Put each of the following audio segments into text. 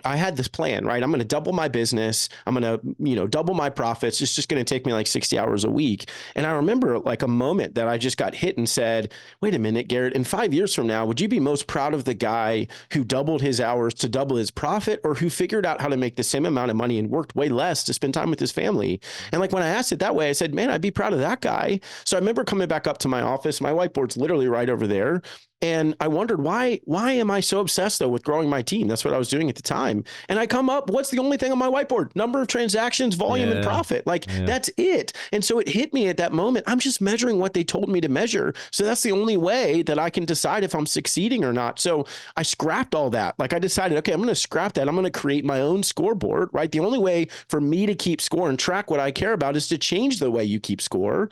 I had this plan, right? I'm going to double my business. I'm going to, double my profits. It's just going to take me like 60 hours a week. And I remember like a moment that I just got hit and said, wait a minute, Garrett, in 5 years from now, would you be most proud of the guy who doubled his hours to double his profit, or who figured out how to make the same amount of money and worked way less to spend time with his family? And like when I asked it that way, I said, man, I'd be proud of that guy. So I remember coming back up to my office. My whiteboard's literally right over there. And I wondered, why am I so obsessed though with growing my team? That's what I was doing at the time. And I come up, what's the only thing on my whiteboard? Number of transactions, volume, and profit. That's it. And so it hit me at that moment. I'm just measuring what they told me to measure. So that's the only way that I can decide if I'm succeeding or not. So I scrapped all that. Like I decided, okay, I'm going to scrap that. I'm going to create my own scoreboard, right? The only way for me to keep score and track what I care about is to change the way you keep score.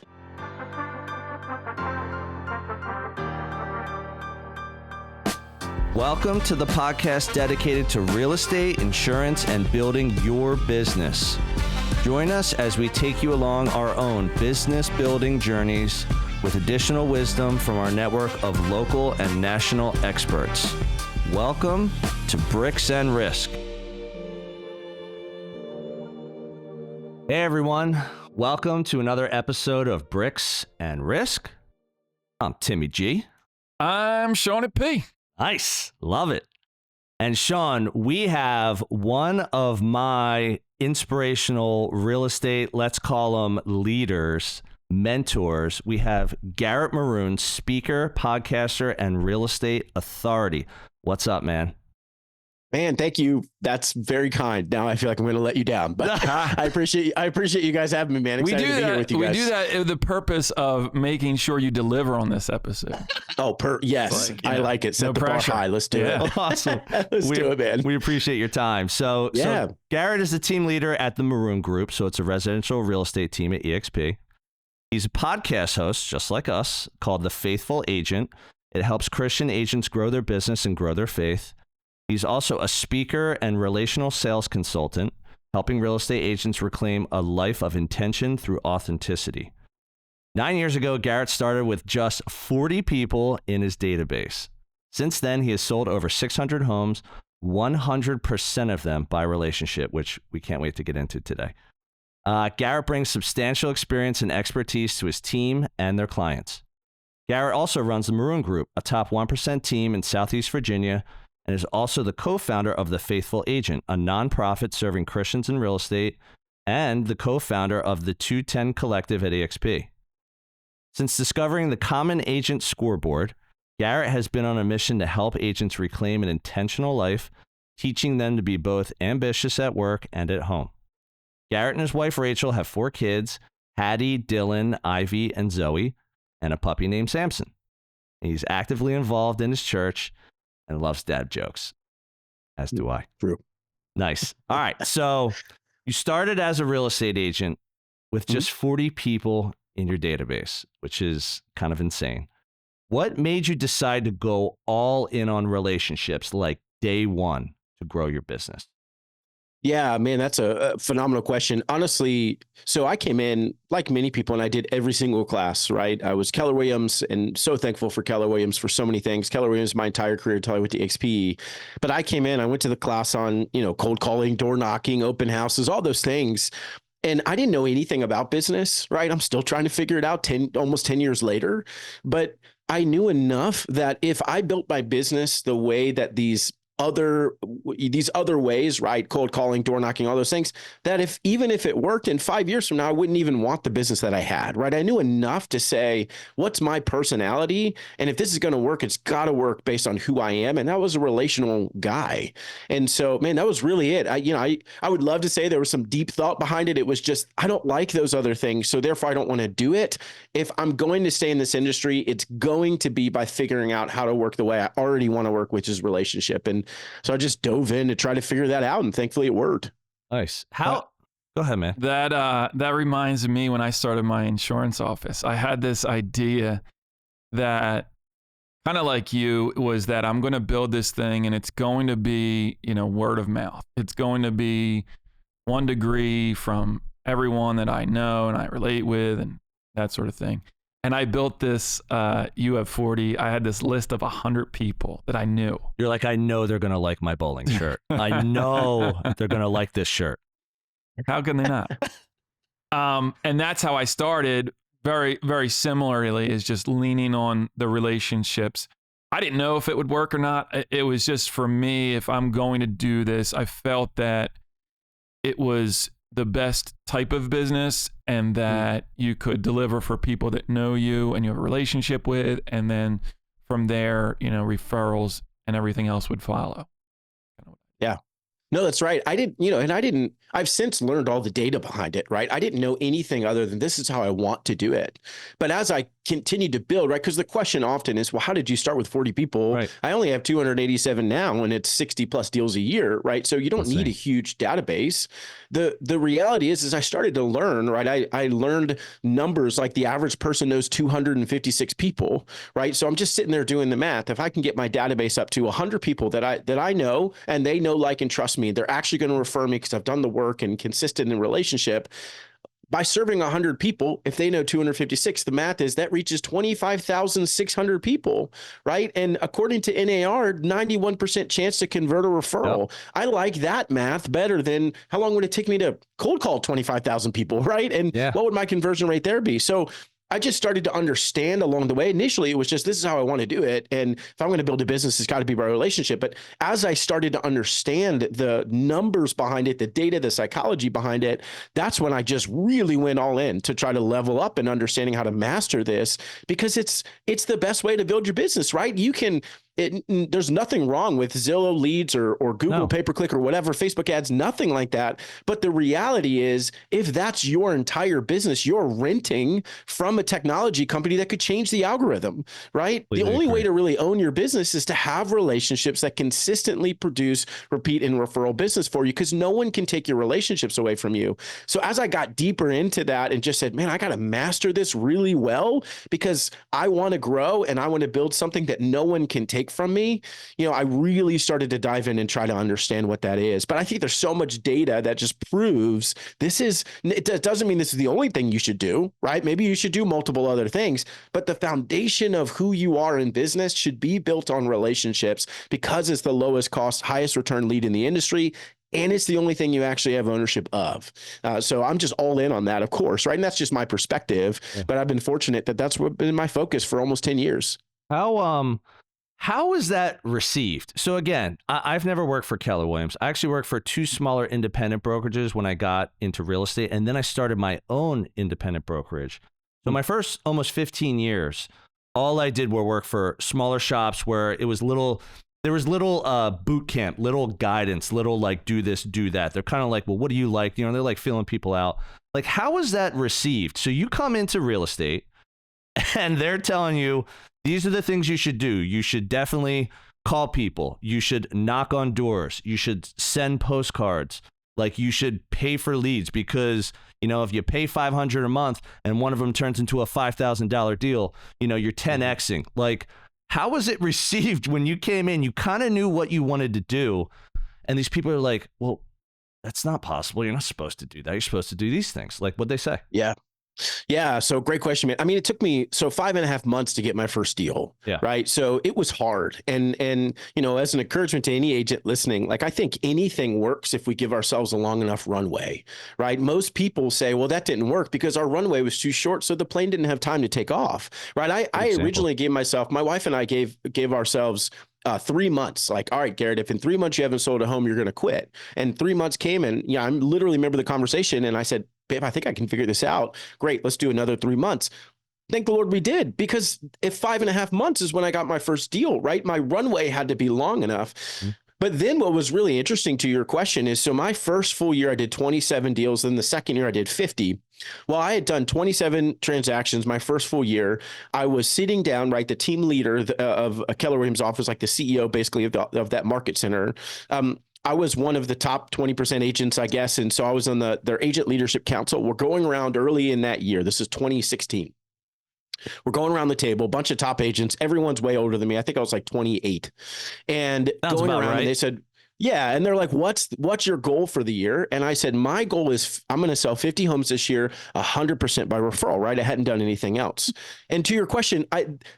Welcome to the podcast dedicated to real estate, insurance, and building your business. Join us as we take you along our own business building journeys with additional wisdom from our network of local and national experts. Welcome to Bricks and Risk. Hey everyone, welcome to another episode of Bricks and Risk. I'm Timmy G. I'm Sean at P. Nice. Love it. And Sean, we have one of my inspirational real estate, let's call them leaders, mentors. We have Garrett Maroon, speaker, podcaster, and real estate authority. What's up, man? Man, thank you. That's very kind. Now I feel like I'm going to let you down, but I appreciate you guys having me, man. Excited to be here with you guys. We do that with the purpose of making sure you deliver on this episode. Yes, I like it. Set the bar high. Let's do it. Awesome. Let's do it, man. We appreciate your time. So Garrett is the team leader at the Maroon Group. So it's a residential real estate team at EXP. He's a podcast host, just like us, called The Faithful Agent. It helps Christian agents grow their business and grow their faith. He's also a speaker and relational sales consultant, helping real estate agents reclaim a life of intention through authenticity. 9 years ago, Garrett started with just 40 people in his database. Since then, he has sold over 600 homes, 100% of them by relationship, which we can't wait to get into today. Garrett brings substantial experience and expertise to his team and their clients. Garrett also runs the Maroon Group, a top 1% team in Southeast Virginia, and is also the co-founder of The Faithful Agent, a nonprofit serving Christians in real estate, and the co-founder of the 210 Collective at EXP. Since discovering the Common Agent Scoreboard, Garrett has been on a mission to help agents reclaim an intentional life, teaching them to be both ambitious at work and at home. Garrett and his wife Rachel have 4 kids, Hattie, Dylan, Ivy, and Zoe, and a puppy named Samson. He's actively involved in his church and loves dad jokes, as do I. True. Nice. All right. So you started as a real estate agent with just 40 people in your database, which is kind of insane. What made you decide to go all in on relationships like day one to grow your business? Yeah, man, that's a phenomenal question. Honestly, so I came in like many people and I did every single class, right? I was Keller Williams and so thankful for Keller Williams for so many things. Keller Williams my entire career until I went to XP. But I came in, I went to the class on, cold calling, door knocking, open houses, all those things. And I didn't know anything about business, right? I'm still trying to figure it out almost 10 years later. But I knew enough that if I built my business the way that these other ways, right? Cold calling, door knocking, all those things, that even if it worked in 5 years from now, I wouldn't even want the business that I had, right? I knew enough to say, what's my personality? And if this is going to work, it's got to work based on who I am. And that was a relational guy. And so, man, that was really it. I would love to say there was some deep thought behind it. It was just, I don't like those other things. So therefore I don't want to do it. If I'm going to stay in this industry, it's going to be by figuring out how to work the way I already want to work, which is relationship. And so I just dove in to try to figure that out, and thankfully it worked. Nice. Go ahead, man. That reminds me when I started my insurance office. I had this idea that kind of like you was that I'm going to build this thing and it's going to be, word of mouth. It's going to be 1 degree from everyone that I know and I relate with and that sort of thing. And I built this UF40. I had this list of 100 people that I knew. You're like, I know they're going to like my bowling shirt. I know they're going to like this shirt. How can they not? And that's how I started. Very, very similarly, is just leaning on the relationships. I didn't know if it would work or not. It was just, for me, if I'm going to do this, I felt that it was the best type of business, and that you could deliver for people that know you and you have a relationship with, and then from there, referrals and everything else would follow. Yeah. No, that's right. I've since learned all the data behind it, right? I didn't know anything other than this is how I want to do it. But as I continued to build, right? Because the question often is, well, how did you start with 40 people? Right. I only have 287 now, and it's 60 plus deals a year, right? So you don't need a huge database. The reality is I started to learn, right? I learned numbers like the average person knows 256 people, right? So I'm just sitting there doing the math. If I can get my database up to 100 people that I know, and they know, like, and trust me, they're actually going to refer me because I've done the work and consistent in relationship. By serving 100 people, if they know 256, the math is that reaches 25,600 people, right? And according to NAR, 91% chance to convert a referral. Yep. I like that math better than how long would it take me to cold call 25,000 people, right? And what would my conversion rate there be? So I just started to understand along the way. Initially, it was just, this is how I want to do it. And if I'm going to build a business, it's got to be by relationship. But as I started to understand the numbers behind it, the data, the psychology behind it, that's when I just really went all in to try to level up and understanding how to master this, because it's the best way to build your business, right? There's nothing wrong with Zillow leads or Google pay-per-click or whatever, Facebook ads, nothing like that. But the reality is, if that's your entire business, you're renting from a technology company that could change the algorithm, right? The only way to really own your business is to have relationships that consistently produce repeat and referral business for you, because no one can take your relationships away from you. So as I got deeper into that and just said, man, I got to master this really well, because I want to grow and I want to build something that no one can take from me, I really started to dive in and try to understand what that is. But I think there's so much data that just proves it doesn't mean this is the only thing you should do, right? Maybe you should do multiple other things, but the foundation of who you are in business should be built on relationships, because it's the lowest cost, highest return lead in the industry. And it's the only thing you actually have ownership of. So I'm just all in on that, of course, right? And that's just my perspective, but I've been fortunate that that's been my focus for almost 10 years. How is that received? So again, I've never worked for Keller Williams. I actually worked for two smaller independent brokerages when I got into real estate, and then I started my own independent brokerage. So my first almost 15 years, all I did were work for smaller shops where there was little boot camp, little guidance, little like, do this, do that. They're kind of like, well, what do you like? They're like feeling people out. Like, how is that received? So you come into real estate and they're telling you, these are the things you should do. You should definitely call people. You should knock on doors. You should send postcards. Like, you should pay for leads, because, if you pay $500 a month and one of them turns into a $5,000 deal, you're 10Xing. Like, how was it received when you came in? You kind of knew what you wanted to do. And these people are like, well, that's not possible. You're not supposed to do that. You're supposed to do these things. Like, what'd they say? Yeah. So great question, man. I mean, it took me 5.5 months to get my first deal. Yeah. Right. So it was hard. And, as an encouragement to any agent listening, like, I think anything works if we give ourselves a long enough runway, right? Most people say, well, that didn't work because our runway was too short, so the plane didn't have time to take off. Right. I originally gave my wife and I gave ourselves 3 months. Like, all right, Garrett, if in 3 months you haven't sold a home, you're going to quit. And 3 months came, and I literally remember the conversation, and I said, babe, I think I can figure this out. Great. Let's do another 3 months. Thank the Lord we did, because if 5.5 months is when I got my first deal, right? My runway had to be long enough. Mm-hmm. But then what was really interesting to your question is, so my first full year, I did 27 deals. Then the second year I did 50. Well, I had done 27 transactions my first full year. I was sitting down, right? The team leader of Keller Williams office, like the CEO basically of that market center. I was one of the top 20% agents, I guess. And so I was on their agent leadership council. We're going around early in that year. This is 2016. We're going around the table, a bunch of top agents. Everyone's way older than me. I think I was like 28. And sounds going around, right. and they said, Yeah. And they're like, what's your goal for the year? And I said, my goal is I'm going to sell 50 homes this year, 100% by referral, right? I hadn't done anything else. And to your question,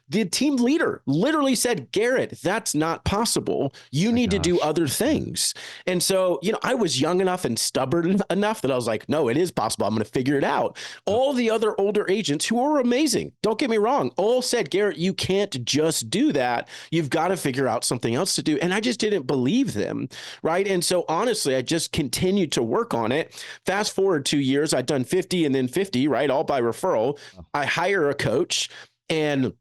the team leader literally said, Garrett, that's not possible. You need to do other things. And so, I was young enough and stubborn enough that I was like, no, it is possible. I'm going to figure it out. All the other older agents who were amazing, don't get me wrong, all said, Garrett, you can't just do that. You've got to figure out something else to do. And I just didn't believe them. Right. And so honestly, I just continued to work on it. Fast forward 2 years, I'd done 50 and then 50, right? All by referral. I hire a coach and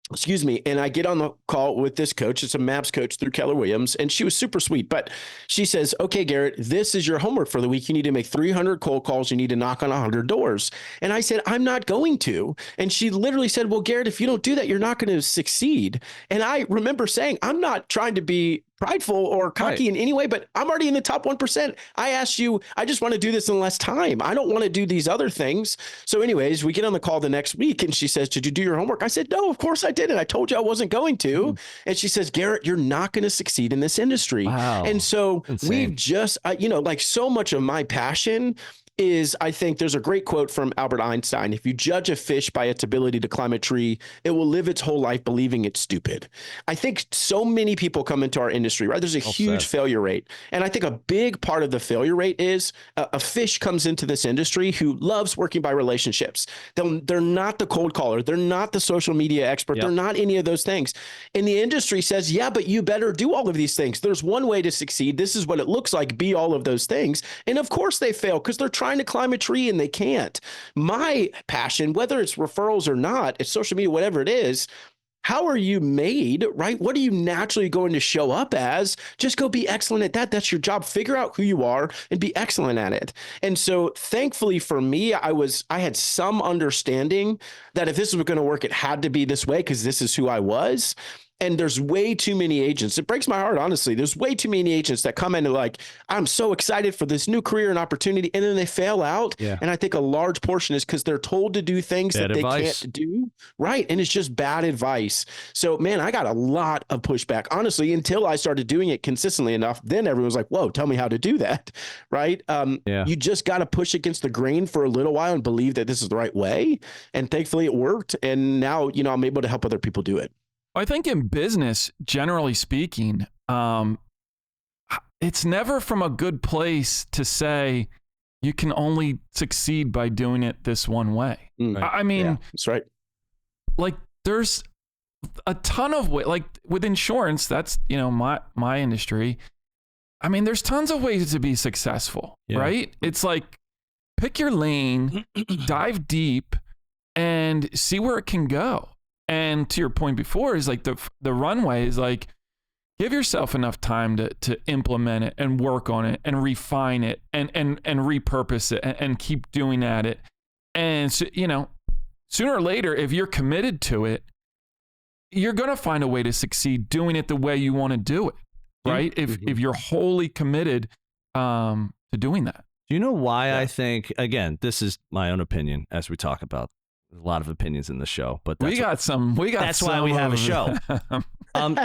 I get on the call with this coach. It's a MAPS coach through Keller Williams. And she was super sweet, but she says, okay, Garrett, this is your homework for the week. You need to make 300 cold calls. You need to knock on 100 doors. And I said, I'm not going to. And she literally said, well, Garrett, if you don't do that, you're not going to succeed. And I remember saying, I'm not trying to be prideful or cocky in any way, but I'm already in the top 1%. I asked you, I just want to do this in less time. I don't want to do these other things. So anyways, we get on the call the next week and she says, did you do your homework? I said, no, of course I didn't. I told you I wasn't going to. And she says, Garrett, you're not going to succeed in this industry. Wow. And so we've just, like so much of my passion is, I think there's a great quote from Albert Einstein. If you judge a fish by its ability to climb a tree, it will live its whole life believing it's stupid. I think so many people come into our industry, right? There's a huge failure rate. And I think a big part of the failure rate is a fish comes into this industry who loves working by relationships. They're not the cold caller. They're not the social media expert. They're not any of those things. And the industry says, yeah, but you better do all of these things. There's one way to succeed. This is what it looks like. Be all of those things. And of course they fail because they're trying to climb a tree and they can't. My passion, whether it's referrals or not, it's social media, whatever it is, how are you made, right? What are you naturally going to show up as? Just go be excellent at that. That's your job. Figure out who you are and be excellent at it. And so thankfully for me, I had some understanding that if this was going to work, it had to be this way because this is who I was. And there's way too many agents. It breaks my heart, honestly. There's way too many agents that come in and like, I'm so excited for this new career and opportunity. And then they fail out. Yeah. And I think a large portion is because they're told to do things that they can't do. Right. And it's just bad advice. So, man, I got a lot of pushback, honestly, until I started doing it consistently enough. Then everyone was like, whoa, tell me how to do that. Right. You just got to push against the grain for a little while and believe that this is the right way. And thankfully it worked. And now, I'm able to help other people do it. I think in business, generally speaking, it's never from a good place to say you can only succeed by doing it this one way. I mean, that's right. Like there's a ton of ways, like with insurance, that's, my industry. I mean, there's tons of ways to be successful, right? It's like, pick your lane, dive deep and see where it can go. And to your point before is like the runway is like, give yourself enough time to implement it and work on it and refine it and repurpose it and keep doing at it. And so, sooner or later, if you're committed to it, you're going to find a way to succeed doing it the way you want to do it. Right. If you're wholly committed to doing that. Do you know why I think, again, this is my own opinion as we talk about. There's a lot of opinions in the show, but that's why we have a show.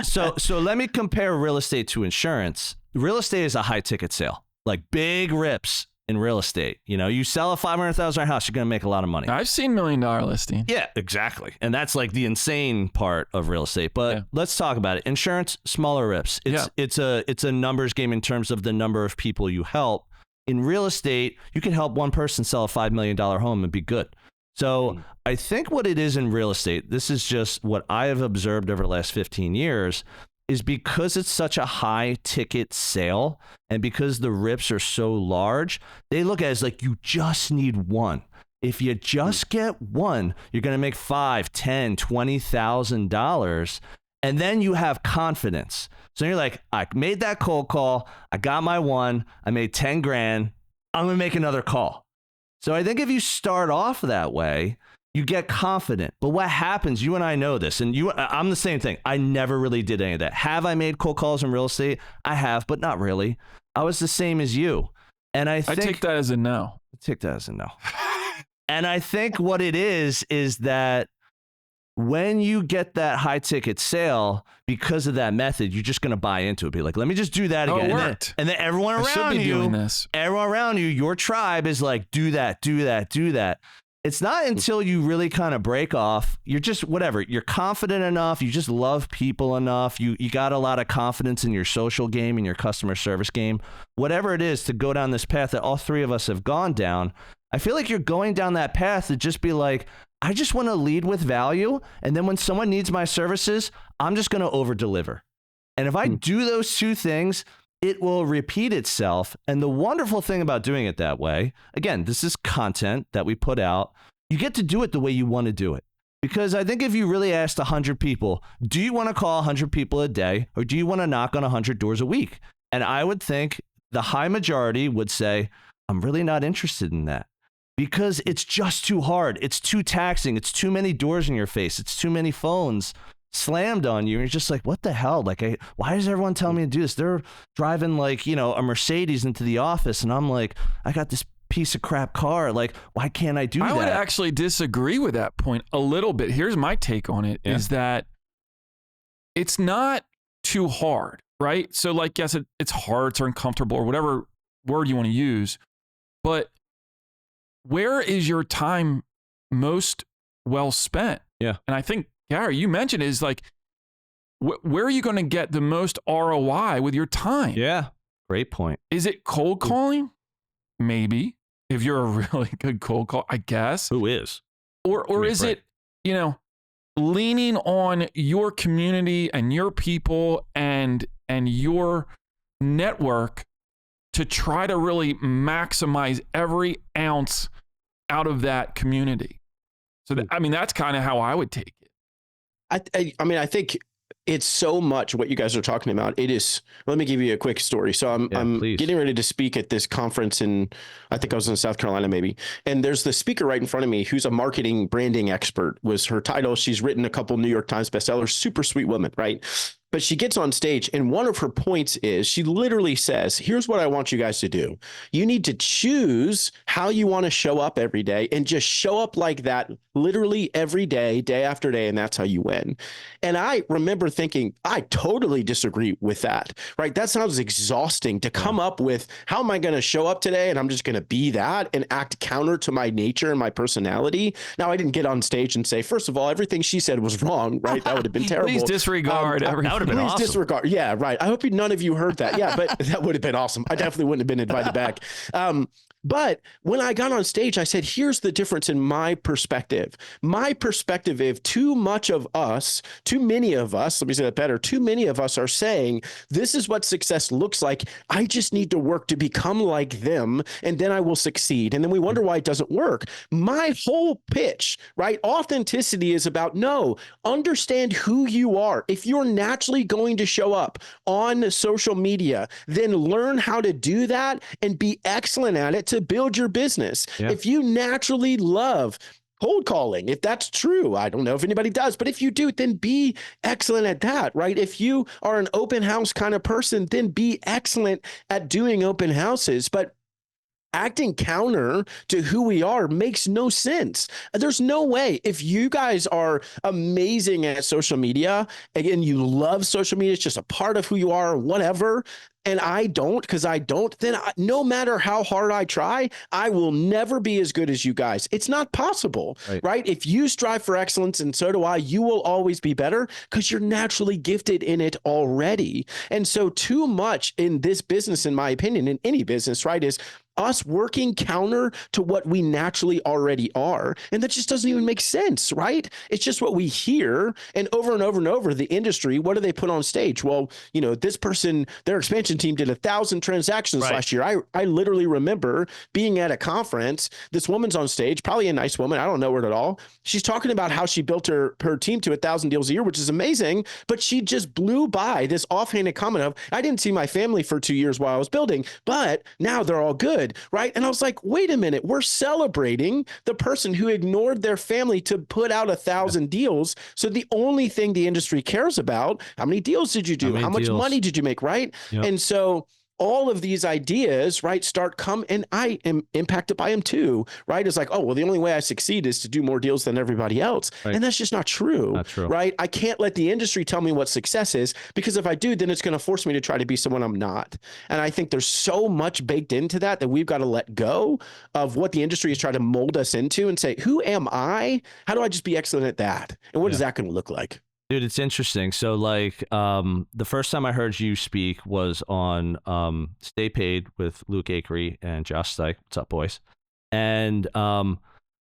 So let me compare real estate to insurance. Real estate is a high ticket sale, like big rips in real estate. You sell a $500,000 house, you're going to make a lot of money. I've seen $1 million listings. Yeah, exactly. And that's like the insane part of real estate. But let's talk about it. Insurance, smaller rips. It's a numbers game in terms of the number of people you help. In real estate, you can help one person sell a $5 million home and be good. So I think what it is in real estate, this is just what I have observed over the last 15 years, is because it's such a high ticket sale and because the rips are so large, they look at it as like you just need one. If you just get one, you're going to make $5,000, $10,000, $20,000, and then you have confidence. So you're like, I made that cold call, I got my one, I made 10 grand, I'm going to make another call. So I think if you start off that way, you get confident. But what happens, you and I know this, and I'm the same thing. I never really did any of that. Have I made cold calls in real estate? I have, but not really. I was the same as you. And I take that as a no. I take that as a no. And I think what it is that when you get that high ticket sale because of that method, you're just going to buy into it. Be like, let me just do that again. It worked. And then everyone around you, your tribe is like, do that. It's not until you really kind of break off. You're just whatever. You're confident enough. You just love people enough. You got a lot of confidence in your social game and your customer service game. Whatever it is to go down this path that all three of us have gone down. I feel like you're going down that path to just be like, I just want to lead with value. And then when someone needs my services, I'm just going to over deliver. And if I do those two things, it will repeat itself. And the wonderful thing about doing it that way, again, this is content that we put out. You get to do it the way you want to do it. Because I think if you really asked 100 people, do you want to call 100 people a day or do you want to knock on 100 doors a week? And I would think the high majority would say, I'm really not interested in that. Because it's just too hard. It's too taxing. It's too many doors in your face. It's too many phones slammed on you. And you're just like, what the hell? Like, why does everyone tell me to do this? They're driving like, a Mercedes into the office. And I'm like, I got this piece of crap car. Like, why can't I do that? I would actually disagree with that point a little bit. Here's my take on it is that it's not too hard, right? So like, yes, it's hard, it's uncomfortable or whatever word you want to use, but where is your time most well spent? Yeah. And I think, Gary, you mentioned is like, where are you going to get the most ROI with your time? Yeah. Great point. Is it cold calling? Maybe. If you're a really good cold call, I guess. Who is? Or is it, leaning on your community and your people and your network to try to really maximize every ounce out of that community. So that's kind of how I would take it. I think it's so much what you guys are talking about. It is. Let me give you a quick story. So I'm getting ready to speak at this conference I think I was in South Carolina maybe. And there's the speaker right in front of me who's a marketing branding expert was her title. She's written a couple New York Times bestsellers, super sweet woman, right? But she gets on stage and one of her points is she literally says, here's what I want you guys to do. You need to choose how you want to show up every day and just show up like that literally every day, day after day. And that's how you win. And I remember thinking, I totally disagree with that, right? That sounds exhausting to come up with, how am I going to show up today? And I'm just going to be that and act counter to my nature and my personality. Now, I didn't get on stage and say, first of all, everything she said was wrong, right? That would have been terrible. Please disregard everything. Please awesome. Disregard. Yeah, right. I hope none of you heard that. Yeah, but that would have been awesome. I definitely wouldn't have been invited back. But when I got on stage, I said, here's the difference in my perspective. My perspective is too many of us, let me say that better, too many of us are saying, this is what success looks like. I just need to work to become like them, and then I will succeed. And then we wonder why it doesn't work. My whole pitch, right? Authenticity is about, no, understand who you are. If you're naturally going to show up on social media, then learn how to do that and be excellent at it to build your business. Yeah. If you naturally love cold calling, if that's true, I don't know if anybody does, but if you do, then be excellent at that, right? If you are an open house kind of person, then be excellent at doing open houses. But acting counter to who we are makes no sense. There's no way. If you guys are amazing at social media, again, you love social media, it's just a part of who you are, whatever, and I don't, then no matter how hard I try, I will never be as good as you guys. It's not possible, right? If you strive for excellence, and so do I, you will always be better because you're naturally gifted in it already. And so too much in this business, in my opinion, in any business, right, is us working counter to what we naturally already are. And that just doesn't even make sense, right? It's just what we hear. And over and over and over, the industry, what do they put on stage? Well, this person, their expansion team did 1,000 transactions last year. I literally remember being at a conference. This woman's on stage, probably a nice woman. I don't know her at all. She's talking about how she built her team to 1,000 deals a year, which is amazing. But she just blew by this offhanded comment of, I didn't see my family for 2 years while I was building, but now they're all good. Right. And I was like, wait a minute, we're celebrating the person who ignored their family to put out 1,000 deals. So the only thing the industry cares about, how many deals did you do? How much money did you make? Right. Yep. And so all of these ideas, right, start come, and I am impacted by them too, right? It's like, oh, well, the only way I succeed is to do more deals than everybody else. Right. And that's just not true, right? I can't let the industry tell me what success is, because if I do, then it's going to force me to try to be someone I'm not. And I think there's so much baked into that we've got to let go of what the industry is trying to mold us into and say, who am I? How do I just be excellent at that? And what is that going to look like? Dude, it's interesting. So like the first time I heard you speak was on Stay Paid with Luke Akery and Josh Stike. What's up, boys? And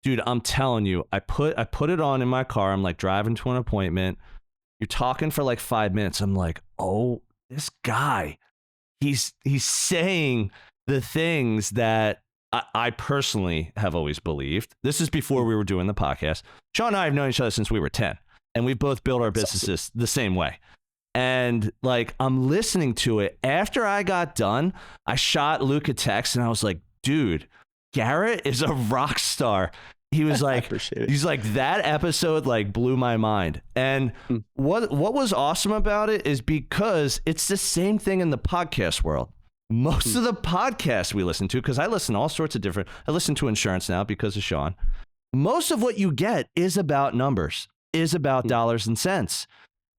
dude, I'm telling you, I put it on in my car. I'm like driving to an appointment. You're talking for like 5 minutes. I'm like, oh, this guy, he's saying the things that I personally have always believed. This is before we were doing the podcast. Sean and I have known each other since we were 10. And we both built our businesses the same way. And like, I'm listening to it. After I got done, I shot Luke a text and I was like, dude, Garrett is a rock star. He was like, he's like, that episode like blew my mind. And what was awesome about it is because it's the same thing in the podcast world. Most of the podcasts we listen to, because I listen to all sorts of different, I listen to insurance now because of Sean. Most of what you get is about numbers. Is about dollars and cents.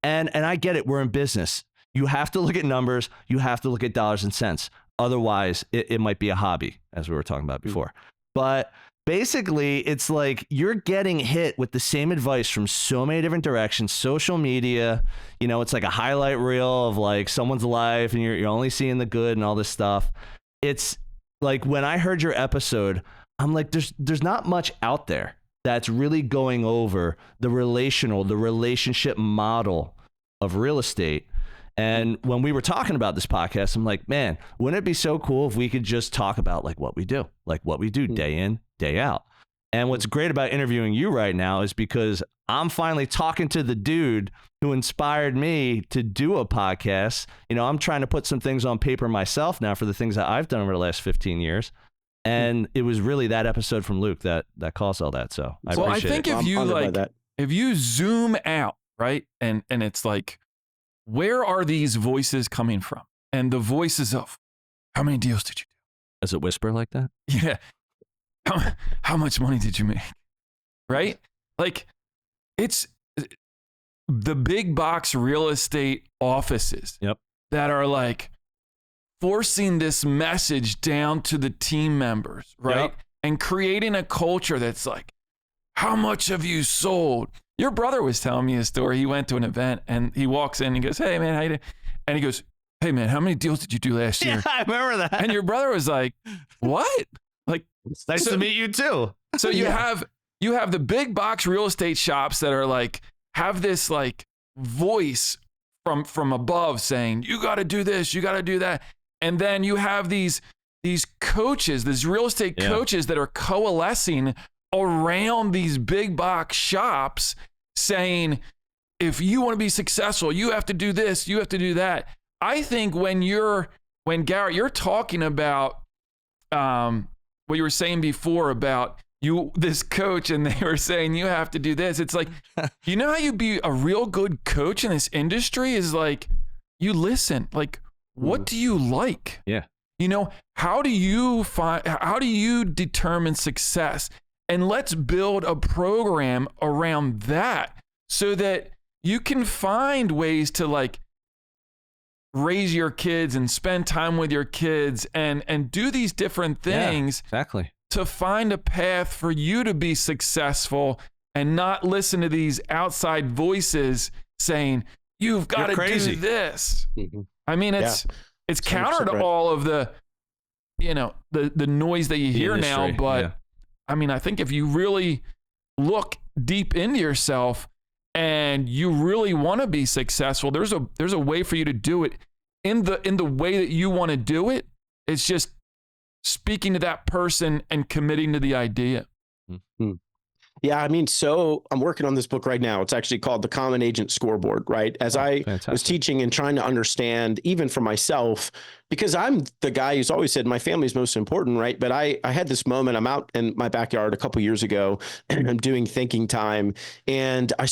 And I get it. We're in business. You have to look at numbers. You have to look at dollars and cents. Otherwise, it might be a hobby, as we were talking about before. But basically, it's like you're getting hit with the same advice from so many different directions. Social media, you know, it's like a highlight reel of like someone's life and you're only seeing the good and all this stuff. It's like when I heard your episode, I'm like, there's not much out there that's really going over the relationship model of real estate. And when we were talking about this podcast, I'm like, man, wouldn't it be so cool if we could just talk about like what we do day in, day out. And what's great about interviewing you right now is because I'm finally talking to the dude who inspired me to do a podcast. You know, I'm trying to put some things on paper myself now for the things that I've done over the last 15 years. And it was really that episode from Luke that caused all that. So I appreciate it. If you zoom out, right, and it's like, where are these voices coming from? And the voices of, how many deals did you do? Does it whisper like that? Yeah. How much money did you make? Right? Like, it's the big box real estate offices that are like, forcing this message down to the team members, right? And creating a culture that's like, how much have you sold? Your brother was telling me a story. He went to an event and he walks in and he goes, hey man, how you doing? And he goes, hey man, how many deals did you do last year? Yeah, I remember that. And your brother was like, what? Like, it's nice to meet you too. So you have the big box real estate shops that are like, have this like voice from above saying, you got to do this, you got to do that. And then you have these coaches, these real estate coaches that are coalescing around these big box shops saying, if you want to be successful, you have to do this, you have to do that. I think when Garrett, you're talking about what you were saying before about this coach, and they were saying you have to do this. It's like, you know how you be a real good coach in this industry is like, you listen, like, what do you like? Yeah. You know, how do you determine success? And let's build a program around that so that you can find ways to like raise your kids and spend time with your kids and do these different things. Yeah, exactly. To find a path for you to be successful and not listen to these outside voices saying, you've got to do this. Mm-hmm. I mean, it's counter to all of the, you know, the noise that you hear now. But I mean, I think if you really look deep into yourself and you really want to be successful, there's a way for you to do it in the way that you want to do it. It's just speaking to that person and committing to the idea. Mm-hmm. Yeah, I mean, so I'm working on this book right now. It's actually called The Common Agent Scoreboard, right? As I was teaching and trying to understand, even for myself, because I'm the guy who's always said my family's most important, right? But I had this moment. I'm out in my backyard a couple years ago, and I'm doing thinking time, and I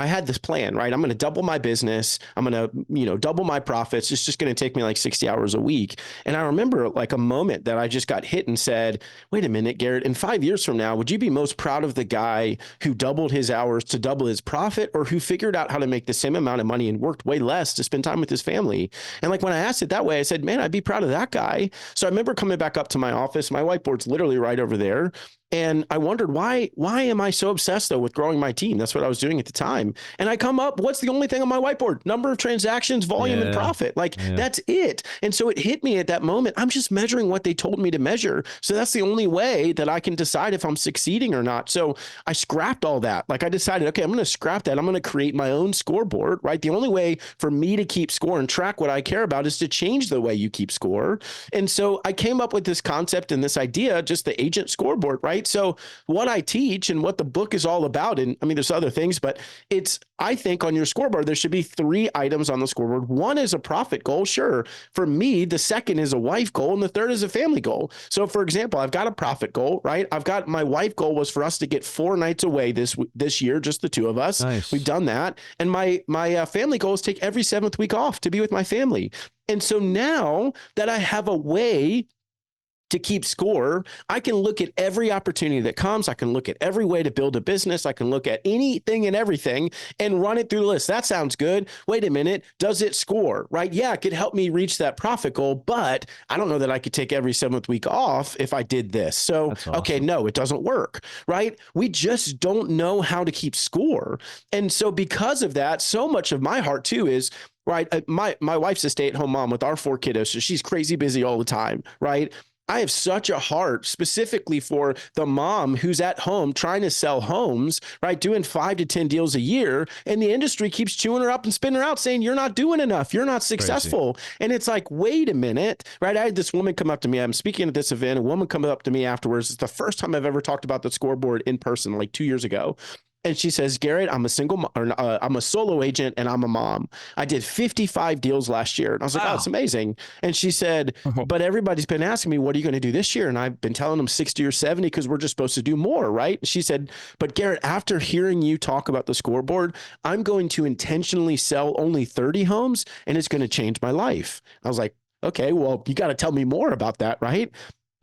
had this plan, right? I'm going to double my business. I'm going to, double my profits. It's just going to take me like 60 hours a week. And I remember like a moment that I just got hit and said, wait a minute, Garrett, in 5 years from now, would you be most proud of the guy who doubled his hours to double his profit, or who figured out how to make the same amount of money and worked way less to spend time with his family? And like when I asked it that way, I said, man, I'd be proud of that guy. So I remember coming back up to my office. My whiteboard's literally right over there. And I wondered why am I so obsessed though with growing my team? That's what I was doing at the time. And I come up, what's the only thing on my whiteboard? Number of transactions, volume, and profit. Like that's it. And so it hit me at that moment. I'm just measuring what they told me to measure. So that's the only way that I can decide if I'm succeeding or not. So I scrapped all that. Like I decided, okay, I'm going to scrap that. I'm going to create my own scoreboard, right? The only way for me to keep score and track what I care about is to change the way you keep score. And so I came up with this concept and this idea, just the agent scoreboard, right? So what I teach and what the book is all about, and I mean, there's other things, but I think on your scoreboard, there should be 3 items on the scoreboard. One is a profit goal. Sure. For me, the second is a wife goal, and the third is a family goal. So for example, I've got a profit goal, right? I've got my wife goal was for us to get 4 nights away this year, just the 2 of us. Nice. We've done that. And my family goal is take every 7th week off to be with my family. And so now that I have a way to keep score, I can look at every opportunity that comes. I can look at every way to build a business. I can look at anything and everything and run it through the list. That sounds good. Wait a minute. Does it score? Right? Yeah, it could help me reach that profit goal, but I don't know that I could take every 7th week off if I did this. So, awesome. Okay, no, it doesn't work, right? We just don't know how to keep score. And so because of that, so much of my heart too is, right, my wife's a stay-at-home mom with our 4 kiddos, so she's crazy busy all the time, right? I have such a heart specifically for the mom who's at home trying to sell homes, right? Doing 5 to 10 deals a year. And the industry keeps chewing her up and spinning her out saying, you're not doing enough. You're not successful. Crazy. And it's like, wait a minute, right? I had this woman come up to me. I'm speaking at this event. A woman come up to me afterwards. It's the first time I've ever talked about the scoreboard in person, like 2 years ago. And she says, Garrett, I'm a solo agent and I'm a mom. I did 55 deals last year. And I was like, wow. Oh, it's amazing. And she said, but everybody's been asking me, what are you going to do this year? And I've been telling them 60 or 70 because we're just supposed to do more, right? She said, but Garrett, after hearing you talk about the scoreboard, I'm going to intentionally sell only 30 homes and it's going to change my life. I was like, okay, well, you got to tell me more about that, right?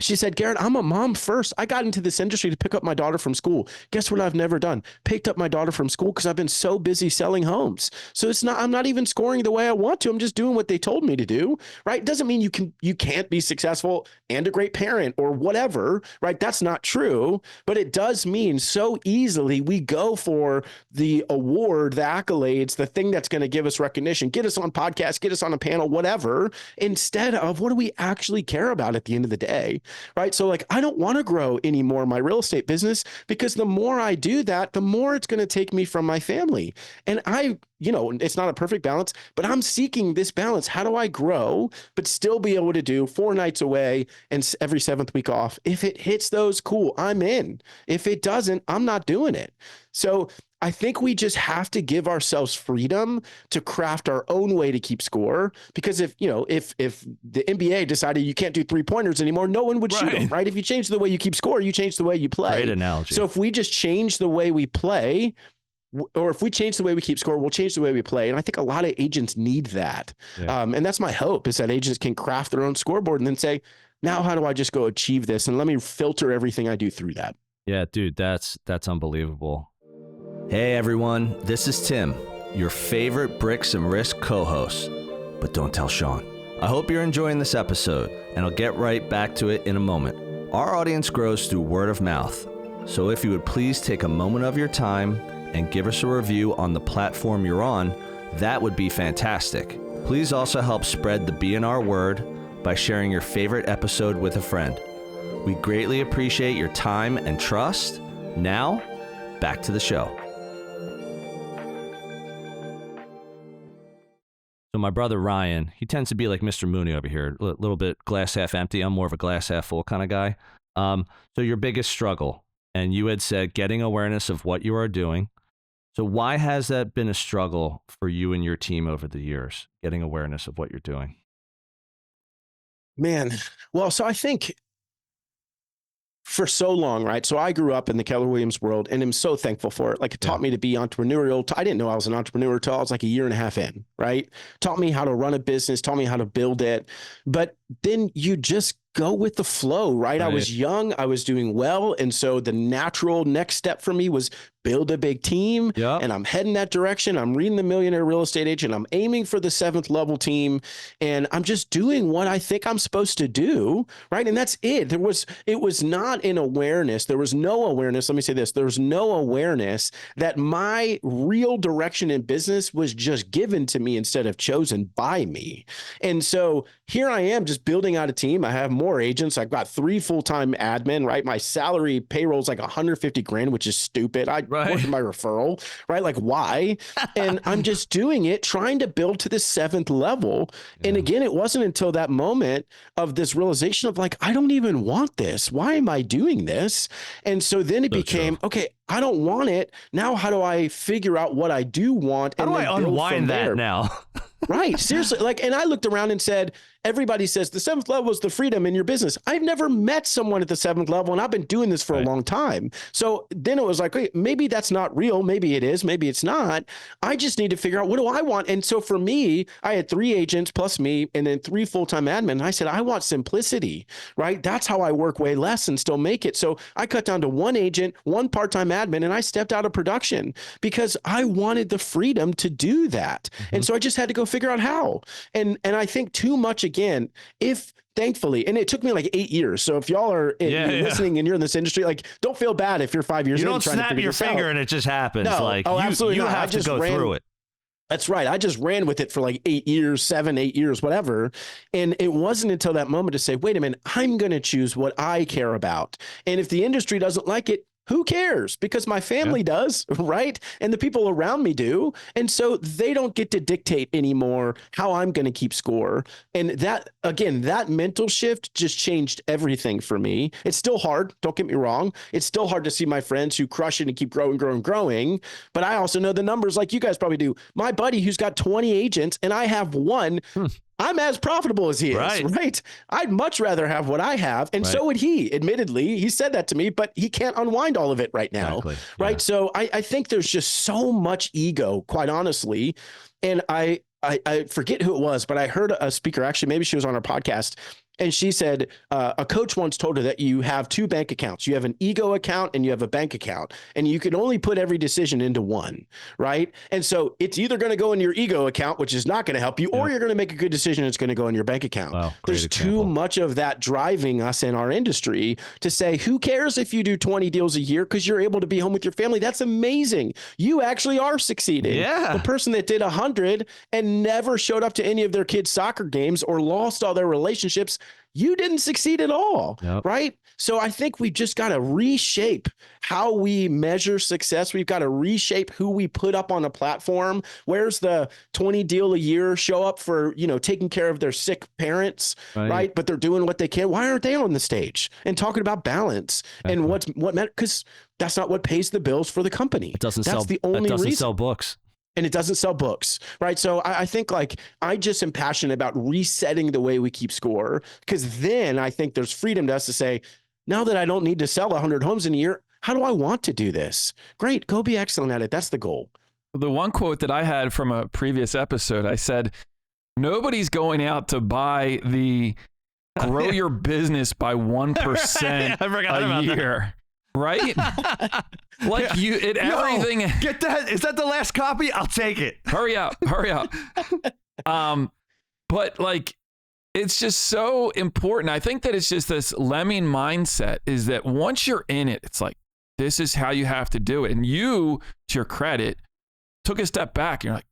She said, Garrett, I'm a mom first. I got into this industry to pick up my daughter from school. Guess what I've never done? Picked up my daughter from school because I've been so busy selling homes. So I'm not even scoring the way I want to. I'm just doing what they told me to do, right? Doesn't mean you can't be successful and a great parent or whatever, right? That's not true, but it does mean so easily we go for the award, the accolades, the thing that's going to give us recognition, get us on podcasts, get us on a panel, whatever, instead of what do we actually care about at the end of the day? Right. So like, I don't want to grow anymore my real estate business because the more I do that, the more it's going to take me from my family. And it's not a perfect balance, but I'm seeking this balance. How do I grow, but still be able to do 4 nights away and every 7th week off? If it hits those, cool, I'm in. If it doesn't, I'm not doing it. So I think we just have to give ourselves freedom to craft our own way to keep score. Because if the NBA decided you can't do 3-pointers anymore, no one would shoot them, right? If you change the way you keep score, you change the way you play. Great analogy. So if we just change the way we play, or if we change the way we keep score, we'll change the way we play. And I think a lot of agents need that. Yeah. And that's my hope, is that agents can craft their own scoreboard and then say, now how do I just go achieve this? And let me filter everything I do through that. Yeah, dude, that's unbelievable. Hey everyone, this is Tim, your favorite Bricks and Risk co-host. But don't tell Sean. I hope you're enjoying this episode, and I'll get right back to it in a moment. Our audience grows through word of mouth, so if you would please take a moment of your time and give us a review on the platform you're on, that would be fantastic. Please also help spread the BNR word by sharing your favorite episode with a friend. We greatly appreciate your time and trust. Now, back to the show. So my brother Ryan, he tends to be like Mr. Mooney over here, a little bit glass half empty. I'm more of a glass half full kind of guy. So your biggest struggle, and you had said getting awareness of what you are doing. So why has that been a struggle for you and your team over the years, getting awareness of what you're doing? Man, well, so I think for so long, right? So I grew up in the Keller Williams world and am so thankful for it. Like it taught me to be entrepreneurial. I didn't know I was an entrepreneur until I was like a year and a half in, right? Taught me how to run a business, taught me how to build it. But then you just go with the flow, right? I was young, I was doing well. And so the natural next step for me was build a big team. And I'm heading that direction. I'm reading The Millionaire Real Estate Agent. I'm aiming for the 7th level team. And I'm just doing what I think I'm supposed to do. Right. And that's it. It was not an awareness. There was no awareness. Let me say this. There was no awareness that my real direction in business was just given to me instead of chosen by me. And so here I am just building out a team. I have more agents. I've got 3 full-time admin, right? My salary payroll is like 150 grand, which is stupid. I work in my referral, right? Like why? And I'm just doing it, trying to build to the 7th level. And again, it wasn't until that moment of this realization of like, I don't even want this. Why am I doing this? And so then it became, okay, I don't want it. Now, how do I figure out what I do want? How do I unwind that now? Right. Seriously. Like, and I looked around and said, everybody says the 7th level is the freedom in your business. I've never met someone at the 7th level, and I've been doing this for a long time. So then it was like, wait, maybe that's not real. Maybe it is. Maybe it's not. I just need to figure out, what do I want? And so for me, I had 3 agents plus me and then 3 full-time admin. And I said, I want simplicity, right? That's how I work way less and still make it. So I cut down to 1 agent, 1 part-time admin, and I stepped out of production because I wanted the freedom to do that. And so I just had to go figure out how. And I think too much, again, if thankfully, and it took me like 8 years. So if y'all are listening and you're in this industry, like don't feel bad if you're 5 years. You don't snap your finger and it just happens. No, like absolutely you not. have to go through it. That's right. I just ran with it for like 8 years, 7, 8 years, whatever. And it wasn't until that moment to say, wait a minute, I'm going to choose what I care about. And if the industry doesn't like it, who cares? Because my family does, right? And the people around me do. And so they don't get to dictate anymore how I'm going to keep score. And that, again, that mental shift just changed everything for me. It's still hard. Don't get me wrong. It's still hard to see my friends who crush it and keep growing. But I also know the numbers like you guys probably do. My buddy who's got 20 agents and I have 1, I'm as profitable as he is, right? I'd much rather have what I have. And so would he, admittedly. He said that to me, but he can't unwind all of it right now, right? So I think there's just so much ego, quite honestly. And I forget who it was, but I heard a speaker, actually, maybe she was on our podcast, and she said a coach once told her that you have 2 bank accounts. You have an ego account and you have a bank account, and you can only put every decision into one, right? And so it's either going to go in your ego account, which is not going to help you, or you're going to make a good decision and it's going to go in your bank account. Wow, there's too much of that driving us in our industry to say, who cares if you do 20 deals a year because you're able to be home with your family? That's amazing. You actually are succeeding. The person that did 100 and never showed up to any of their kids' soccer games or lost all their relationships, you didn't succeed at all, right? So I think we've just got to reshape how we measure success. We've got to reshape who we put up on a platform. Where's the 20 deal a year show up for, taking care of their sick parents, right? But they're doing what they can. Why aren't they on the stage and talking about balance and what matters? Because that's not what pays the bills for the company. It doesn't that's sell, the only doesn't reason. sell books. And it doesn't sell books, right? So I think like I just am passionate about resetting the way we keep score, because then I think there's freedom to us to say, now that I don't need to sell 100 homes in a year, how do I want to do this? Great, go be excellent at it. That's the goal. The one quote that I had from a previous episode, I said, nobody's going out to buy the grow your business by 1% a year. Right? Like everything. Get that. Is that the last copy? I'll take it. Hurry up. But like, it's just so important. I think that it's just this lemming mindset is that once you're in it, it's like, this is how you have to do it. And you, to your credit, took a step back and you're like,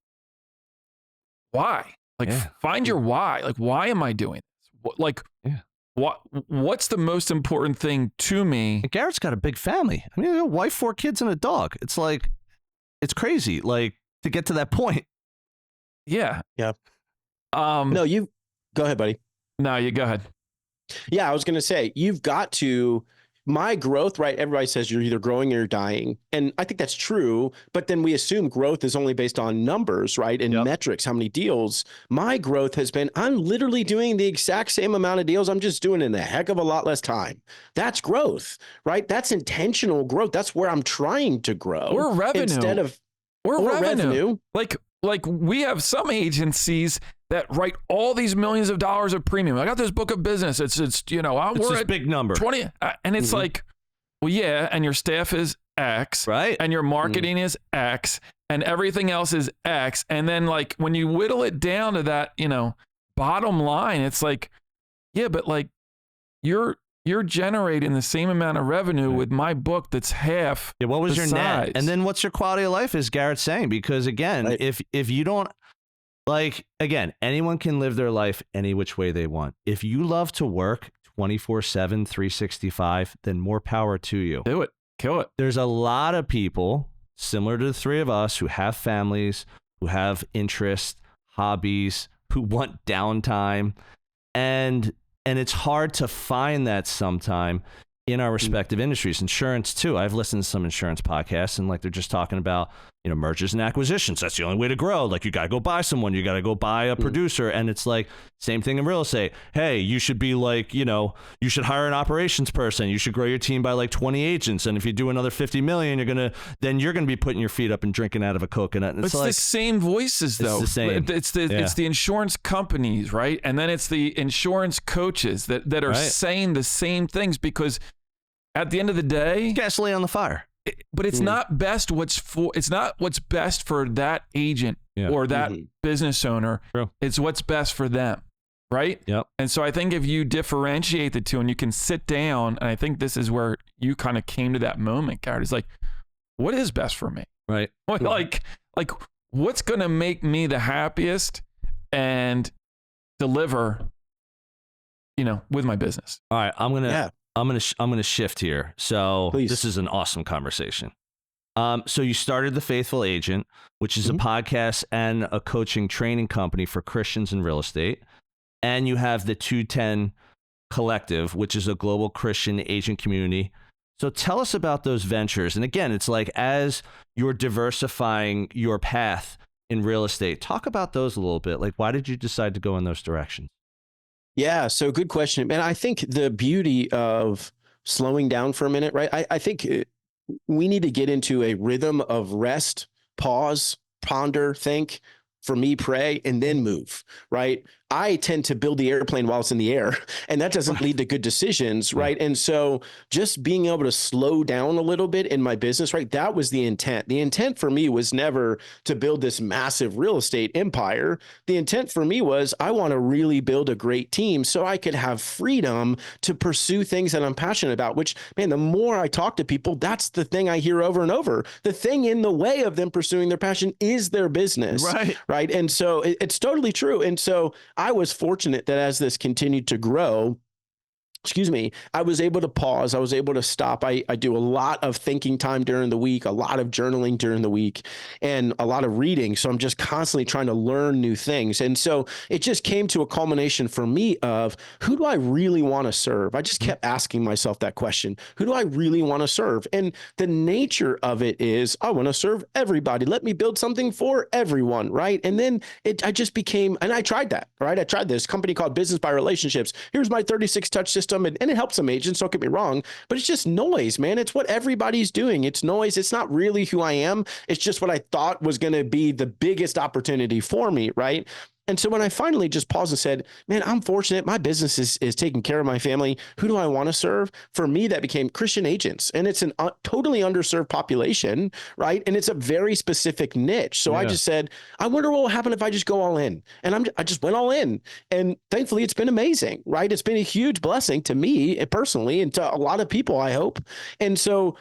why? Like, find your why. Like, why am I doing this? Like, what's the most important thing to me? And Garrett's got a big family. I mean, a wife, 4 kids, and a dog. It's like, it's crazy, like, to get to that point. Yeah. No, you go ahead, buddy. No, you go ahead. Yeah, I was going to say, you've got to my growth, right? Everybody says you're either growing or you're dying. And I think that's true. But then we assume growth is only based on numbers, right? And metrics, how many deals. My growth has been, I'm literally doing the exact same amount of deals. I'm just doing it in a heck of a lot less time. That's growth, right? That's intentional growth. That's where I'm trying to grow. Or revenue. Instead of revenue. Like we have some agencies that write all these millions of dollars of premium. I got this book of business. It's we're at big number 20, and it's like, well, yeah, and your staff is X, right? And your marketing is X, and everything else is X. And then like when you whittle it down to that, bottom line, it's like, yeah, but like you're generating the same amount of revenue with my book that's half. Yeah, what was your size. net? And then what's your quality of life, as Garrett's saying? Because again, if you don't, like, again, anyone can live their life any which way they want. If you love to work 24/7, 365, then more power to you. Do it. Kill it. There's a lot of people similar to the three of us who have families, who have interests, hobbies, who want downtime. And it's hard to find that sometime in our respective industries. Insurance too. I've listened to some insurance podcasts, and like they're just talking about, mergers and acquisitions. That's the only way to grow. Like you got to go buy someone, you got to go buy a producer. And it's like same thing in real estate. Hey, you should be like, you should hire an operations person. You should grow your team by like 20 agents. And if you do another 50 million, you're going to be putting your feet up and drinking out of a coconut. And it's like, the same voices though. It's the same. It's the insurance companies, right? And then it's the insurance coaches that are saying the same things, because at the end of the day, gasoline on the fire. But it's not best it's not what's best for that agent or that business owner. True. It's what's best for them, right? Yep. And so I think if you differentiate the two and you can sit down, and I think this is where you kind of came to that moment, Garrett, is like, what is best for me? Right. Like what's going to make me the happiest and deliver, with my business. All right. I'm gonna shift here. So This is an awesome conversation. So you started The Faithful Agent, which is a podcast and a coaching training company for Christians in real estate. And you have the 210 Collective, which is a global Christian agent community. So tell us about those ventures. And again, it's like, as you're diversifying your path in real estate, talk about those a little bit. Like, why did you decide to go in those directions? Yeah, so good question. And I think the beauty of slowing down for a minute, right? I think we need to get into a rhythm of rest, pause, ponder, think, for me, pray, and then move, right? I tend to build the airplane while it's in the air, and that doesn't lead to good decisions, right? And so just being able to slow down a little bit in my business, right? That was the intent. The intent for me was never to build this massive real estate empire. The intent for me was, I want to really build a great team so I could have freedom to pursue things that I'm passionate about, which, man, the more I talk to people, that's the thing I hear over and over. The thing in the way of them pursuing their passion is their business, right? And so it's totally true. And so I was fortunate that as this continued to grow, I was able to pause. I was able to stop. I do a lot of thinking time during the week, a lot of journaling during the week, and a lot of reading. So I'm just constantly trying to learn new things. And so it just came to a culmination for me of, who do I really want to serve? I just kept asking myself that question. Who do I really want to serve? And the nature of it is, I want to serve everybody. Let me build something for everyone, right? And then I just became, and I tried that, right? I tried this company called Business by Relationships. Here's my 36 touch system. And it helps some agents, don't get me wrong, but it's just noise, man. It's what everybody's doing. It's noise. It's not really who I am. It's just what I thought was going to be the biggest opportunity for me, right? And so when I finally just paused and said, man, I'm fortunate. My business is taking care of my family. Who do I want to serve? For me, that became Christian agents. And it's an totally underserved population, right? And it's a very specific niche. So I just said, I wonder what will happen if I just go all in. And I just went all in. And thankfully, it's been amazing, right? It's been a huge blessing to me personally, and to a lot of people, I hope. And so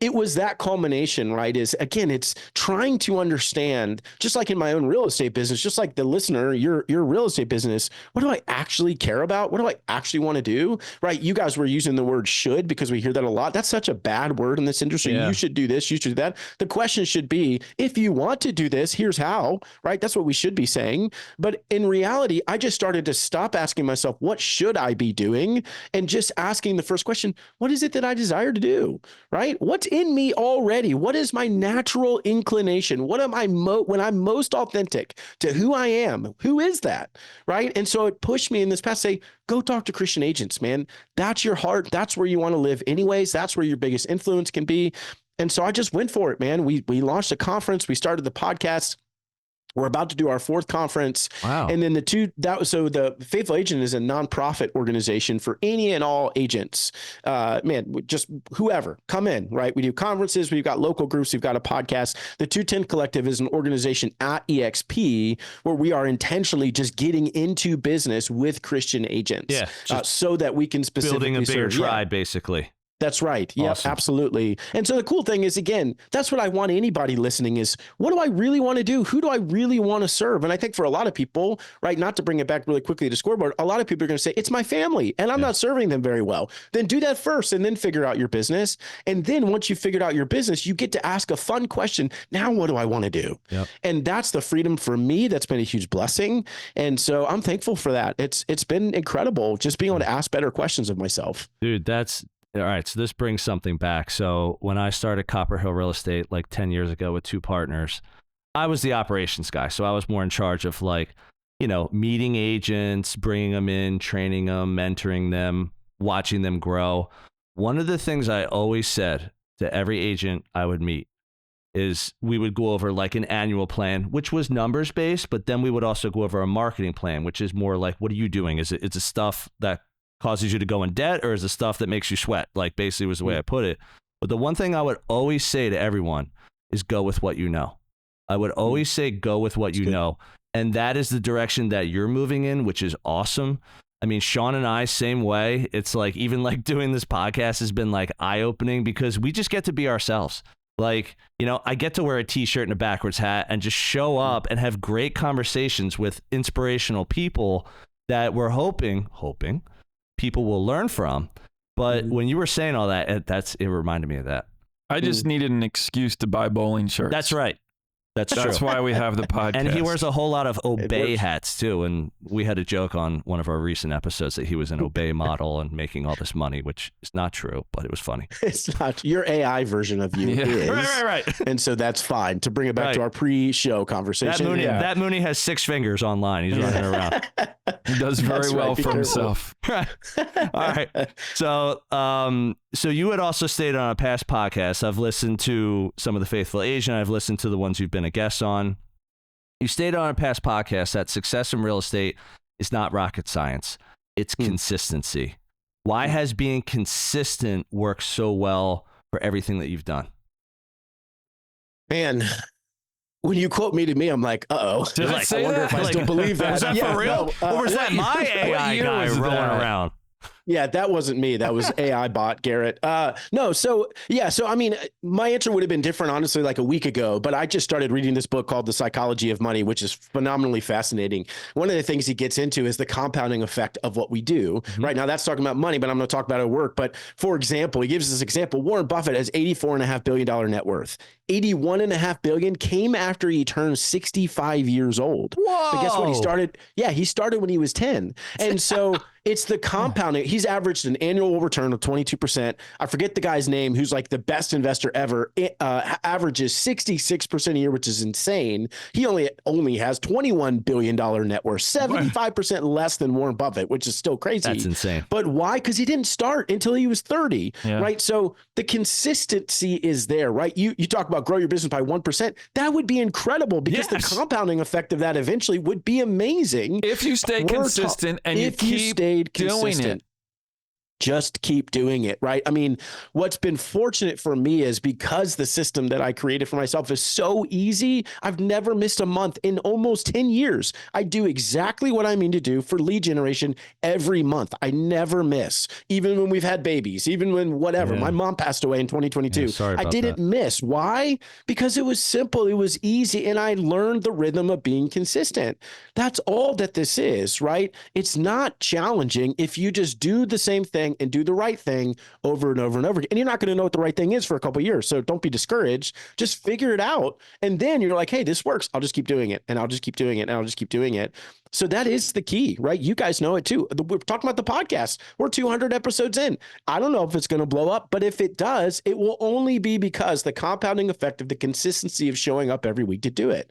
it was that culmination, right? Is again, it's trying to understand, just like in my own real estate business, just like the listener, your real estate business, what do I actually care about? What do I actually want to do? Right? You guys were using the word should because we hear that a lot. That's such a bad word in this industry. Yeah. You should do this, you should do that. The question should be, if you want to do this, here's how, right? That's what we should be saying. But in reality, I just started to stop asking myself, what should I be doing? And just asking the first question, what is it that I desire to do? Right? What's in me already? What is my natural inclination? What am I when I'm most authentic to who I am? Who is that? Right? And so it pushed me in this path, say, go talk to Christian agents, man. That's your heart. That's where you want to live anyways. That's where your biggest influence can be. And so I just went for it, man. We launched a conference. We started the podcast. We're about to do our 4th conference. Wow. And then the Faithful Agent is a nonprofit organization for any and all agents. Just whoever, come in, right? We do conferences. We've got local groups. We've got a podcast. The 210 Collective is an organization at EXP where we are intentionally just getting into business with Christian agents. Yeah. So that we can specifically building a bigger serve. tribe, basically. That's right. Yeah, awesome. Absolutely. And so the cool thing is, again, that's what I want anybody listening is, what do I really want to do? Who do I really want to serve? And I think for a lot of people, right, not to bring it back really quickly to scoreboard, a lot of people are going to say, it's my family and I'm not serving them very well. Then do that first and then figure out your business. And then once you figured out your business, you get to ask a fun question. Now, what do I want to do? Yep. And that's the freedom for me. That's been a huge blessing. And so I'm thankful for that. It's been incredible just being able to ask better questions of myself. Dude, all right, so this brings something back. So when I started Copper Hill Real Estate like 10 years ago with 2 partners, I was the operations guy. So I was more in charge of meeting agents, bringing them in, training them, mentoring them, watching them grow. One of the things I always said to every agent I would meet is we would go over like an annual plan, which was numbers based, but then we would also go over a marketing plan, which is more like, what are you doing? It's a stuff that causes you to go in debt, or is the stuff that makes you sweat? Like basically was the way I put it. But the one thing I would always say to everyone is go with what you know. I would always say go with what you know. And that is the direction that you're moving in, which is awesome. I mean, Sean and I, same way. It's like, even like doing this podcast has been like eye-opening because we just get to be ourselves. Like, I get to wear a t-shirt and a backwards hat and just show up and have great conversations with inspirational people that we're hoping people will learn from. But when you were saying all that, it reminded me of that. I just needed an excuse to buy bowling shirts. That's right. That's why we have the podcast. And he wears a whole lot of Obey hats too. And we had a joke on one of our recent episodes that he was an Obey model and making all this money, which is not true, but it was funny. It's not. Your AI version of you is. Right. And so that's fine. To bring it back to our pre-show conversation. That Mooney has 6 fingers online. He's running around. He does very well for himself. All right. So you had also stated on a past podcast, I've listened to some of the Faithful Agent. I've listened to the ones you've been a guest on. You stated on a past podcast that success in real estate is not rocket science. It's consistency. Why has being consistent worked so well for everything that you've done? Man, when you quote me to me, I'm like, uh-oh. I wonder if I still believe that. Was that for real? Or was that my AI guy rolling around? Yeah, that wasn't me. That was AI bot, Garrett. No, so I mean, my answer would have been different, honestly, like a week ago, but I just started reading this book called The Psychology of Money, which is phenomenally fascinating. One of the things he gets into is the compounding effect of what we do. Right now, that's talking about money, but I'm going to talk about our work. But for example, he gives this example. Warren Buffett has $84.5 billion net worth. $81.5 billion came after he turned 65 years old. Whoa. But guess what? He started when he was 10. And so it's the compounding. He's averaged an annual return of 22%. I forget the guy's name, who's like the best investor ever. Averages 66% a year, which is insane. He only has $21 billion net worth, 75% less than Warren Buffett, which is still crazy. That's insane. But why? Because he didn't start until he was 30, right? So the consistency is there, right? You talk about grow your business by 1%. That would be incredible because the compounding effect of that eventually would be amazing. If you stay consistent and you keep doing it. just keep doing it, right? I mean, what's been fortunate for me is because the system that I created for myself is so easy, I've never missed a month in almost 10 years. I do exactly what I mean to do for lead generation every month. I never miss, even when we've had babies, even when whatever. My mom passed away in 2022. I didn't miss. Why? Because it was simple. It was easy. And I learned the rhythm of being consistent. That's all that this is, right? It's not challenging if you just do the same thing and do the right thing over and over and over again. And you're not going to know what the right thing is for a couple of years. So don't be discouraged. Just figure it out. And then you're like, hey, this works. I'll just keep doing it. And I'll just keep doing it. And I'll just keep doing it. So that is the key, right? You guys know it too. We're talking about the podcast. We're 200 episodes in. I don't know if it's going to blow up, but if it does, it will only be because the compounding effect of the consistency of showing up every week to do it.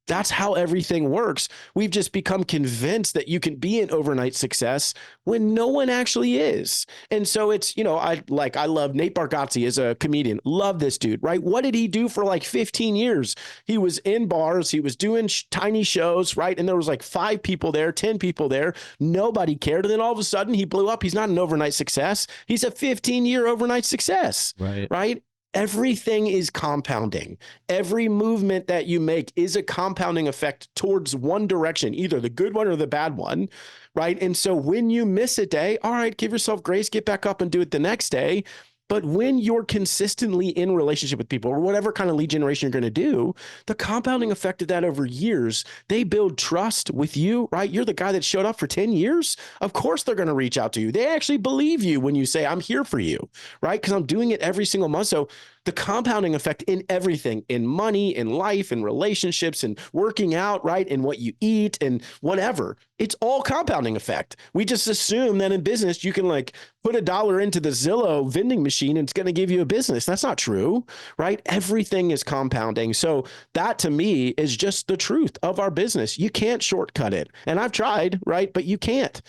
That's how everything works. We've just become convinced that you can be an overnight success when no one actually is. And so it's, I love Nate Bargatze as a comedian. Love this dude, right? What did he do for like 15 years? He was in bars. He was doing tiny shows, right? And there was like 5 people there, 10 people there. Nobody cared. And then all of a sudden he blew up. He's not an overnight success. He's a 15-year overnight success, right? Everything is compounding. Every movement that you make is a compounding effect towards one direction, either the good one or the bad one, right? And so when you miss a day, all right, give yourself grace, get back up and do it the next day. But when you're consistently in relationship with people or whatever kind of lead generation you're going to do, the compounding effect of that over years, they build trust with you, right? You're the guy that showed up for 10 years. Of course, they're going to reach out to you. They actually believe you when you say, I'm here for you, right? Because I'm doing it every single month. So the compounding effect in everything, in money, in life, in relationships, and working out, right? And what you eat and whatever, it's all compounding effect. We just assume that in business, you can like put $1 into the Zillow vending machine and it's going to give you a business. That's not true, right? Everything is compounding. So that to me is just the truth of our business. You can't shortcut it. And I've tried, right? But you can't.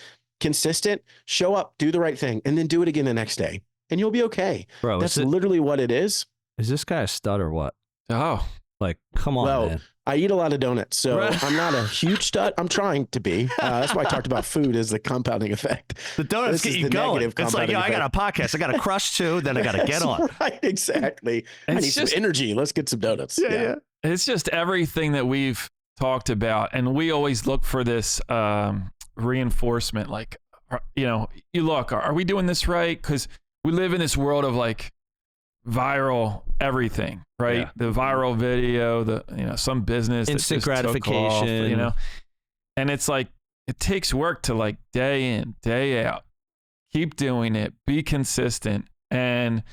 Consistent, show up, do the right thing, and then do it again the next day. And you'll be okay. Bro, that's literally what it is. Is this guy a stud or what? Oh, like, come on, man. I eat a lot of donuts, so I'm not a huge stud. I'm trying to be. That's why I talked about food as the compounding effect. The donuts get you going. It's like, I got a podcast. I got to crush too. Then I got to get on. Right, exactly. I need some energy. Let's get some donuts. Yeah. It's just everything that we've talked about. And we always look for this reinforcement. Like, you look, are we doing this right? Because we live in this world of like viral everything, right? Yeah. The viral video, some business, instant gratification, off, and it's like, it takes work to like day in, day out, keep doing it, be consistent. And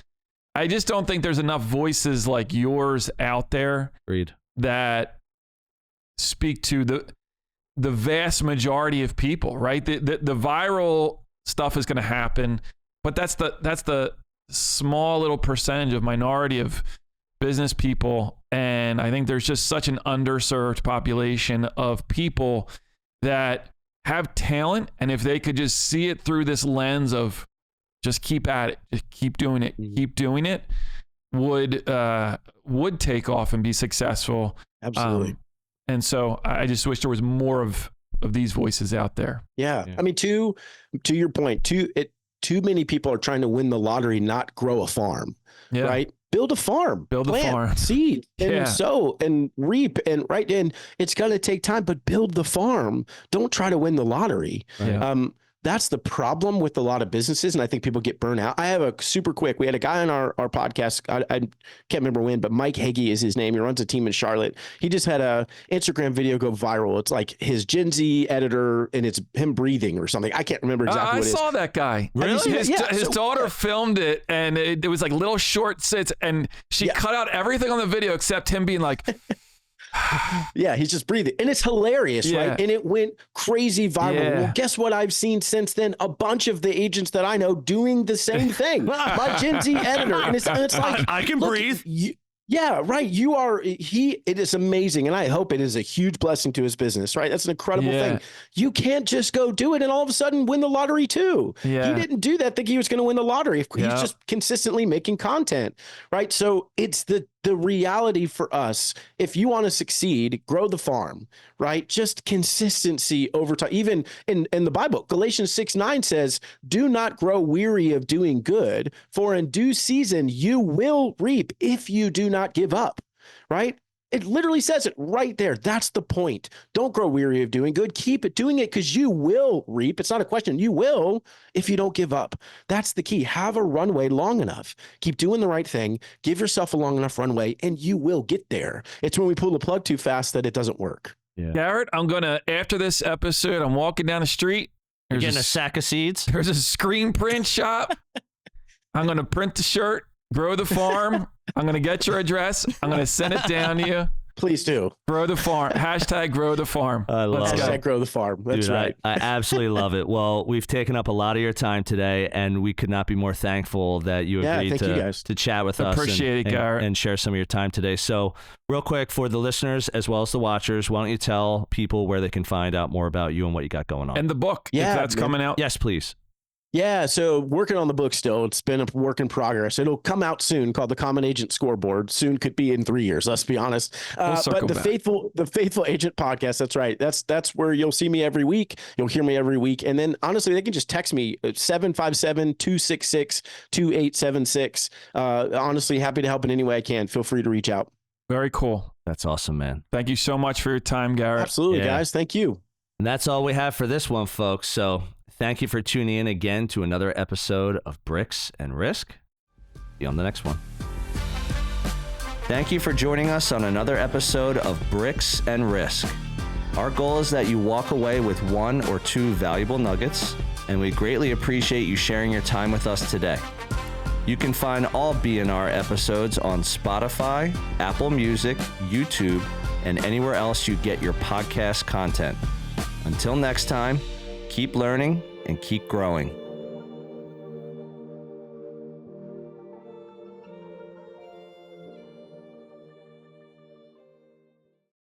I just don't think there's enough voices like yours out there that speak to the vast majority of people, right? The viral stuff is going to happen. But that's the small little percentage of minority of business people. And I think there's just such an underserved population of people that have talent. And if they could just see it through this lens of just keep at it, just keep doing it, would take off and be successful. Absolutely. And so I just wish there was more of these voices out there. Yeah. I mean, to your point, too many people are trying to win the lottery, not grow a farm, right? Build a farm, plant, seed, and sow and reap, and right. And it's going to take time, but build the farm. Don't try to win the lottery. Yeah. That's the problem with a lot of businesses. And I think people get burnt out. I have a super quick, we had a guy on our podcast. I can't remember when, but Mike Hagee is his name. He runs a team in Charlotte. He just had a Instagram video go viral. It's like his Gen Z editor and it's him breathing or something. I can't remember exactly what it is. I saw that guy. Really? His daughter filmed it and it was like little short sits and she cut out everything on the video except him being like... Yeah, he's just breathing. And it's hilarious, right? And it went crazy viral. Yeah. Well, guess what I've seen since then? A bunch of the agents that I know doing the same thing. My Gen Z editor. And it's like, I can breathe. Yeah, right. It is amazing. And I hope it is a huge blessing to his business, right? That's an incredible thing. You can't just go do it and all of a sudden win the lottery too. Yeah. He didn't do that, think he was going to win the lottery. He's just consistently making content, right? So it's the the reality for us, if you want to succeed, grow the farm, right? Just consistency over time. Even in the Bible, Galatians 6:9 says, do not grow weary of doing good, for in due season you will reap if you do not give up, right? It literally says it right there. That's the point. Don't grow weary of doing good. Keep it doing it because you will reap. It's not a question. You will if you don't give up. That's the key. Have a runway long enough. Keep doing the right thing. Give yourself a long enough runway and you will get there. It's when we pull the plug too fast that it doesn't work. Yeah. Garrett, I'm going to, after this episode, I'm walking down the street. You're getting a sack of seeds. There's a screen print shop. I'm going to print the shirt, grow the farm. I'm going to get your address. I'm going to send it down to you. Please do. Grow the farm. Hashtag grow the farm. I love it. Hashtag grow the farm. That's Dude, right. I absolutely love it. Well, we've taken up a lot of your time today, and we could not be more thankful that you agreed to chat with us. Appreciate it, Garrett. And share some of your time today. So real quick, for the listeners as well as the watchers, why don't you tell people where they can find out more about you and what you got going on? And the book, if that's coming out. Yes, please. Yeah, so working on the book still. It's been a work in progress. It'll come out soon, called The Common Agent Scoreboard. Soon could be in 3 years, let's be honest. But the Faithful Agent podcast, that's right. That's where you'll see me every week. You'll hear me every week. And then honestly, they can just text me at 757-266-2876. Honestly, happy to help in any way I can. Feel free to reach out. Very cool. That's awesome, man. Thank you so much for your time, Garrett. Absolutely, guys. Thank you. And that's all we have for this one, folks. So thank you for tuning in again to another episode of Bricks and Risk. See you on the next one. Thank you for joining us on another episode of Bricks and Risk. Our goal is that you walk away with 1 or 2 valuable nuggets, and we greatly appreciate you sharing your time with us today. You can find all B&R episodes on Spotify, Apple Music, YouTube, and anywhere else you get your podcast content. Until next time, keep learning and keep growing.